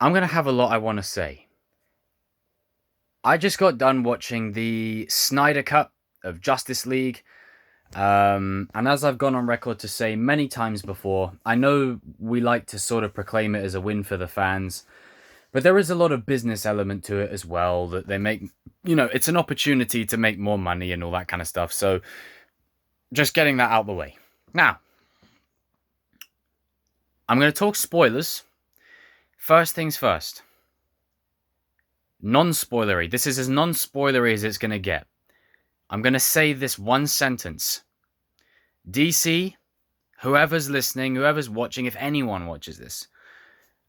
I'm going to have a lot I want to say. I just got done watching the Snyder Cut of Justice League. And as I've gone on record to say many times before, I know we like to sort of proclaim it as a win for the fans, but there is a lot of business element to it as well that they make, it's an opportunity to make more money and all that kind of stuff. So just getting that out the way. Now, I'm going to talk spoilers. First things first. Non-spoilery. This is as non-spoilery as it's going to get. I'm going to say this one sentence. DC, whoever's listening, whoever's watching, if anyone watches this,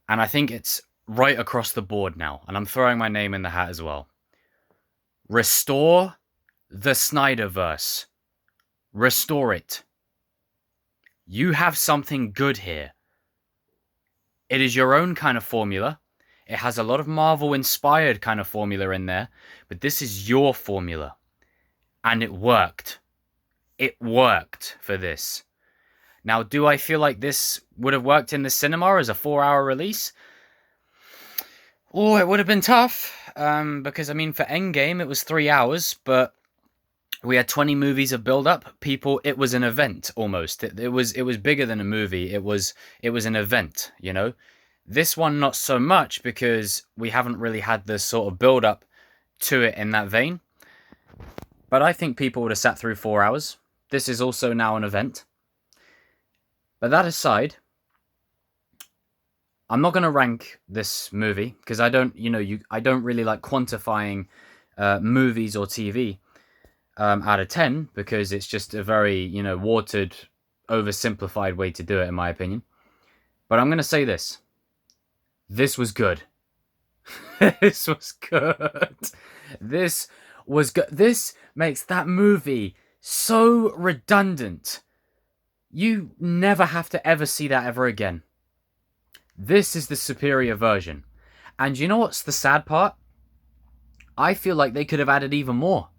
and I think it's right across the board now, and I'm throwing my name in the hat as well. Restore the Snyderverse. Restore it. You have something good here. It is your own kind of formula. It has a lot of Marvel-inspired kind of formula in there, but this is your formula. And it worked. It worked for this. Now, do I feel like this would have worked in the cinema as a 4-hour release? Oh, it would have been tough. Because, for Endgame, it was 3 hours, but we had 20 movies of build-up. It was an event, almost. It was bigger than a movie. It was an event, This one, not so much, because we haven't really had this sort of build-up to it in that vein. But I think people would have sat through 4 hours. This is also now an event. But that aside, I'm not going to rank this movie because I don't really like quantifying movies or TV out of 10 because it's just a very, watered, oversimplified way to do it, in my opinion. But I'm going to say this. This was good. This was good. This was good. This makes that movie so redundant. You never have to ever see that ever again. This is the superior version. And you know what's the sad part? I feel like they could have added even more.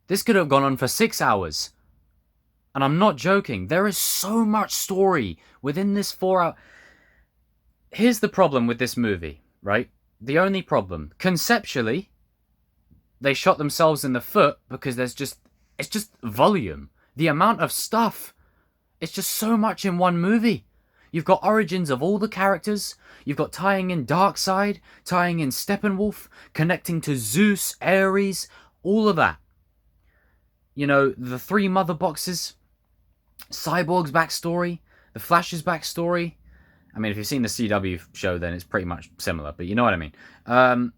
This could have gone on for 6 hours. And I'm not joking. There is so much story within this 4 hour. Here's the problem with this movie, right? The only problem. Conceptually, they shot themselves in the foot because it's just volume. The amount of stuff. It's just so much in one movie. You've got origins of all the characters. You've got tying in Darkseid, tying in Steppenwolf, connecting to Zeus, Ares, all of that. The 3 mother boxes, Cyborg's backstory, the Flash's backstory. If you've seen the CW show, then it's pretty much similar, but you know what I mean.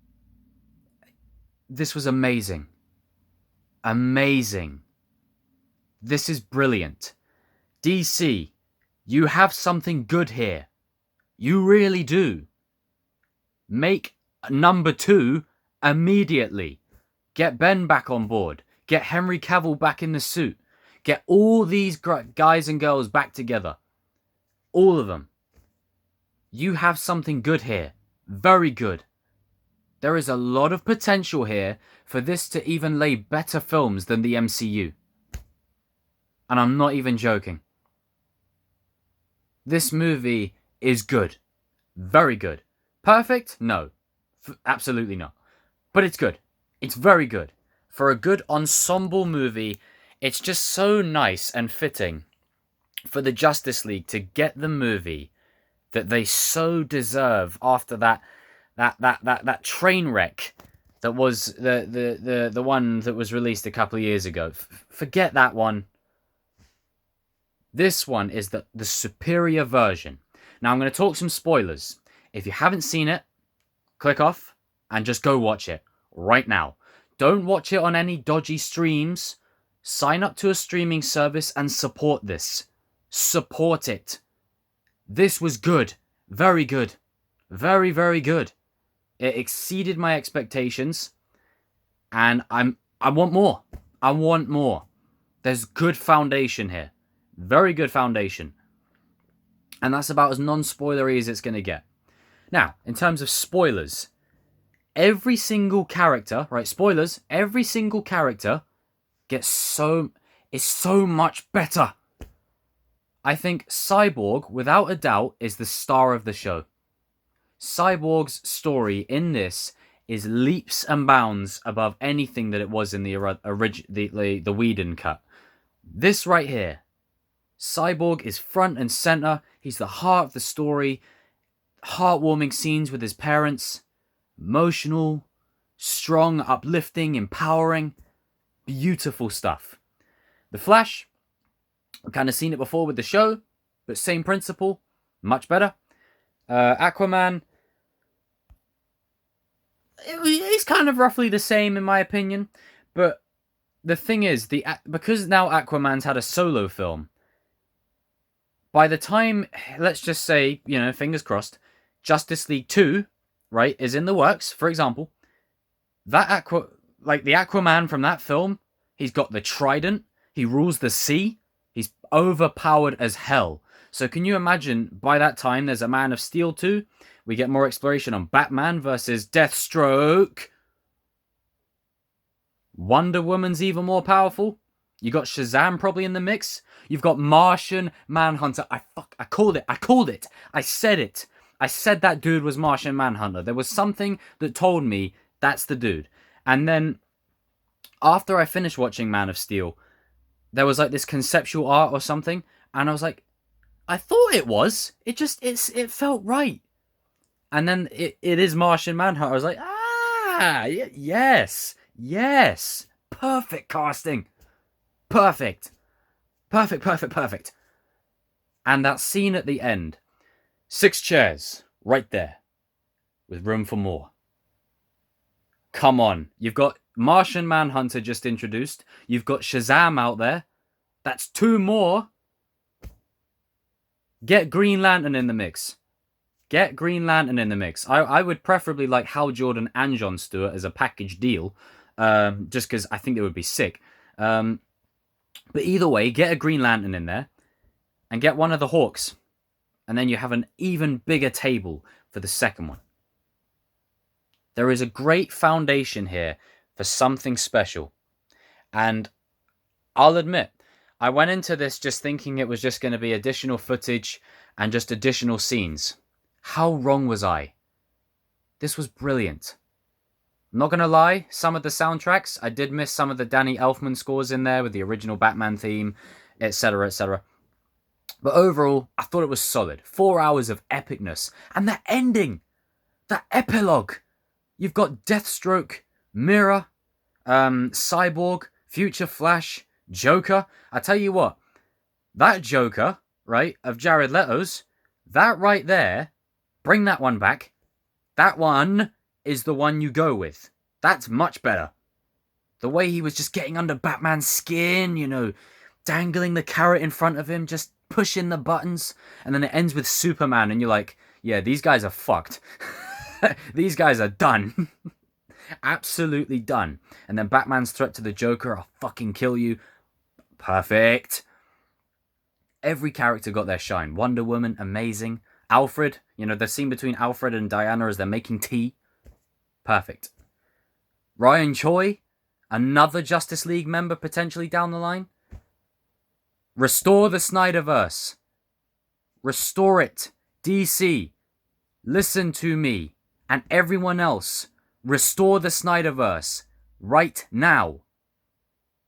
This was amazing. Amazing. This is brilliant. DC, you have something good here. You really do. Make number 2 immediately. Get Ben back on board. Get Henry Cavill back in the suit. Get all these guys and girls back together. All of them. You have something good here. Very good. There is a lot of potential here for this to even lay better films than the MCU. And I'm not even joking. This movie is good. Very good. Perfect? No. Absolutely not. But it's good. It's very good. For a good ensemble movie, it's just so nice and fitting for the Justice League to get the movie that they so deserve after that train wreck that was the one that was released a couple of years ago. Forget that one. This one is the superior version. Now I'm going to talk some spoilers. If you haven't seen it, click off and just go watch it right now. Don't watch it on any dodgy streams. Sign up to a streaming service and support this. Support it. This was good. Very good. Very, very good. It exceeded my expectations. And I want more. I want more. There's good foundation here. Very good foundation. And that's about as non-spoilery as it's going to get. Now, in terms of spoilers, every single character, right, spoilers, every single character is so much better. I think Cyborg, without a doubt, is the star of the show. Cyborg's story in this is leaps and bounds above anything that it was in the Whedon cut. This right here, Cyborg is front and center. He's the heart of the story. Heartwarming scenes with his parents. Emotional, strong, uplifting, empowering. Beautiful stuff. The Flash, I've kind of seen it before with the show, but same principle, much better. Aquaman, he's kind of roughly the same in my opinion, but the thing is, because now Aquaman's had a solo film, by the time, let's just say, fingers crossed, Justice League 2, right, is in the works, for example, the Aquaman from that film, he's got the trident, he rules the sea, he's overpowered as hell. So can you imagine, by that time, there's a Man of Steel 2, we get more exploration on Batman versus Deathstroke. Wonder Woman's even more powerful. You got Shazam probably in the mix. You've got Martian Manhunter. I called it. I said it. I said that dude was Martian Manhunter. There was something that told me that's the dude. And then, after I finished watching Man of Steel, there was like this conceptual art or something, and I was like, I thought it was. It felt right. And then it is Martian Manhunter. I was like, yes. Perfect casting. Perfect. And that scene at the end. 6 chairs. Right there. With room for more. Come on. You've got Martian Manhunter just introduced. You've got Shazam out there. That's 2 more. Get Green Lantern in the mix. I would preferably like Hal Jordan and Jon Stewart as a package deal. Just because I think they would be sick. But either way, get a Green Lantern in there. And get one of the Hawks. And then you have an even bigger table for the second one. There is a great foundation here for something special. And I'll admit, I went into this just thinking it was just going to be additional footage and just additional scenes. How wrong was I? This was brilliant. I'm not going to lie, some of the soundtracks, I did miss some of the Danny Elfman scores in there with the original Batman theme, etc., etc. But overall, I thought it was solid. 4 hours of epicness. And that ending! That epilogue! You've got Deathstroke, Mirror, Cyborg, Future Flash, Joker. I tell you what, that Joker, right, of Jared Leto's, that right there, bring that one back. That one is the one you go with. That's much better. The way he was just getting under Batman's skin, dangling the carrot in front of him, just pushing the buttons, and then it ends with Superman, and you're like, yeah, these guys are fucked. These guys are done. Absolutely done. And then Batman's threat to the Joker, I'll fucking kill you. Perfect. Every character got their shine. Wonder Woman, amazing. Alfred, the scene between Alfred and Diana as they're making tea. Perfect. Ryan Choi, another Justice League member potentially down the line. Restore the Snyderverse. Restore it. DC, listen to me. And everyone else. Restore the Snyderverse. Right now.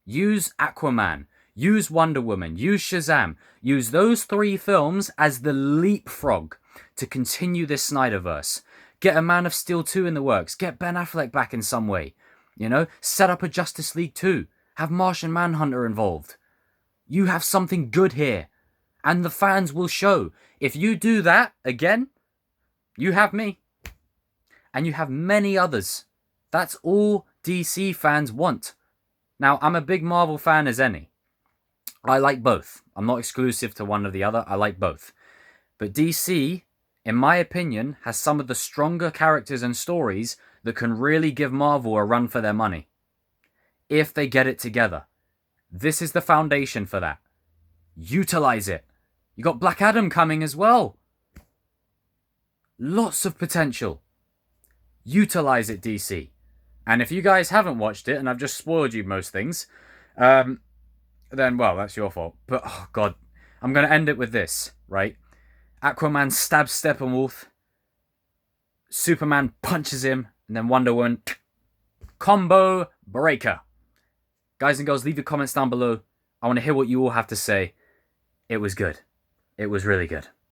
Use Aquaman. Use Wonder Woman. Use Shazam. Use those 3 films as the leapfrog to continue this Snyderverse. Get a Man of Steel 2 in the works. Get Ben Affleck back in some way. Set up a Justice League 2. Have Martian Manhunter involved. You have something good here. And the fans will show. If you do that again, you have me. And you have many others. That's all DC fans want. Now, I'm a big Marvel fan as any. I like both. I'm not exclusive to one or the other. I like both. But DC, in my opinion, has some of the stronger characters and stories that can really give Marvel a run for their money. If they get it together. This is the foundation for that. Utilize it. You got Black Adam coming as well. Lots of potential. Utilize it, DC. And if you guys haven't watched it, and I've just spoiled you most things, then, well, that's your fault. But, oh, God, I'm going to end it with this, right? Aquaman stabs Steppenwolf. Superman punches him, and then Wonder Woman combo breaker. Guys and girls, leave your comments down below. I want to hear what you all have to say. It was good. It was really good.